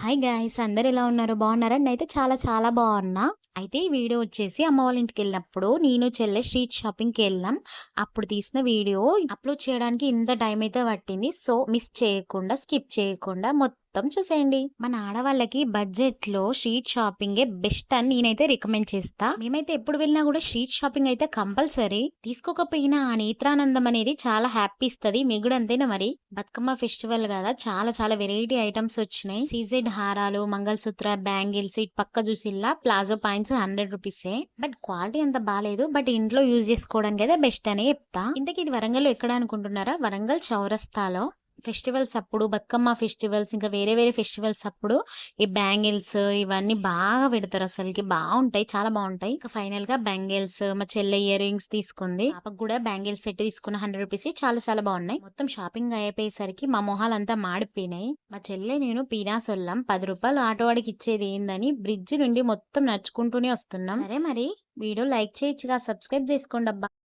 Hi guys, అందరు ఎలా ఉన్నారు? బాగున్నారా? నేనైతే చాలా చాలా బాగున్నా. అయితే ఈ వీడియో వచ్చేసి అమ్మ వాళ్ళ ఇంటికెళ్ళినప్పుడు నేను, చెల్లె స్ట్రీట్ షాపింగ్‌కెళ్ళాం. అప్పుడు తీసిన వీడియో అప్‌లోడ్ చేయడానికి ఇంత టైం అయితే పట్టింది. సో, మిస్ చేయకుండా, స్కిప్ చేయకుండా మొత్తం చూసేయండి. మన ఆడవాళ్ళకి బడ్జెట్‌లో స్ట్రీట్ షాపింగే బెస్ట్ అని నేనైతే రికమెండ్ చేస్తా. మేమైతే ఎప్పుడు వెళ్ళినా కూడా స్ట్రీట్ షాపింగ్ అయితే కంపల్సరీ. తీసుకోకపోయినా ఆ నేత్రానందం అనేది చాలా హ్యాపీ ఇస్తది. మీకు కూడా అంతేనా మరి? బతుకమ్మ ఫెస్టివల్ కదా, చాలా చాలా వెరైటీ ఐటమ్స్ వచ్చినాయి. సీజెడ్ హారాలు, మంగళసూత్ర, బ్యాంగిల్స్, ఇటు పక్క చూసిల్లా ప్లాజో పాయింట్స్ 100 రూపీసే. బట్ క్వాలిటీ అంత బాలేదు. బట్ ఇంట్లో యూజ్ చేసుకోవడానికి అయితే బెస్ట్ అనే చెప్తా. ఇంతకీ ఇది వరంగల్ ఎక్కడ అనుకుంటున్నారా? వరంగల్ చౌరస్తాలో ఫెస్టివల్స్ అప్పుడు, బతుకమ్మ ఫెస్టివల్స్, ఇంకా వేరే వేరే ఫెస్టివల్స్ అప్పుడు ఈ బ్యాంగిల్స్ ఇవన్నీ బాగా పెడతారు. అసలుకి బాగుంటాయి, చాలా బాగుంటాయి. ఇంకా ఫైనల్ గా బ్యాంగిల్స్ మా చెల్లె ఇయర్ రింగ్స్ తీసుకుంది. పాపకు కూడా బ్యాంగిల్స్ సెట్ తీసుకున్న 100 రూపీస్, చాలా చాలా బాగున్నాయి. మొత్తం షాపింగ్ అయిపోయేసరికి మా మొహాలంతా మాడిపోయినాయి. మా చెల్లె నేను పీనాసొల్లం 10 రూపాయలు ఆటో వాడికి ఇచ్చేది ఏందని బ్రిడ్జ్ నుండి మొత్తం నడుచుకుంటూనే వస్తున్నాం. సరే మరి వీడియో లైక్ చేయొచ్చుగా, సబ్స్క్రైబ్ చేసుకోండి అబ్బా.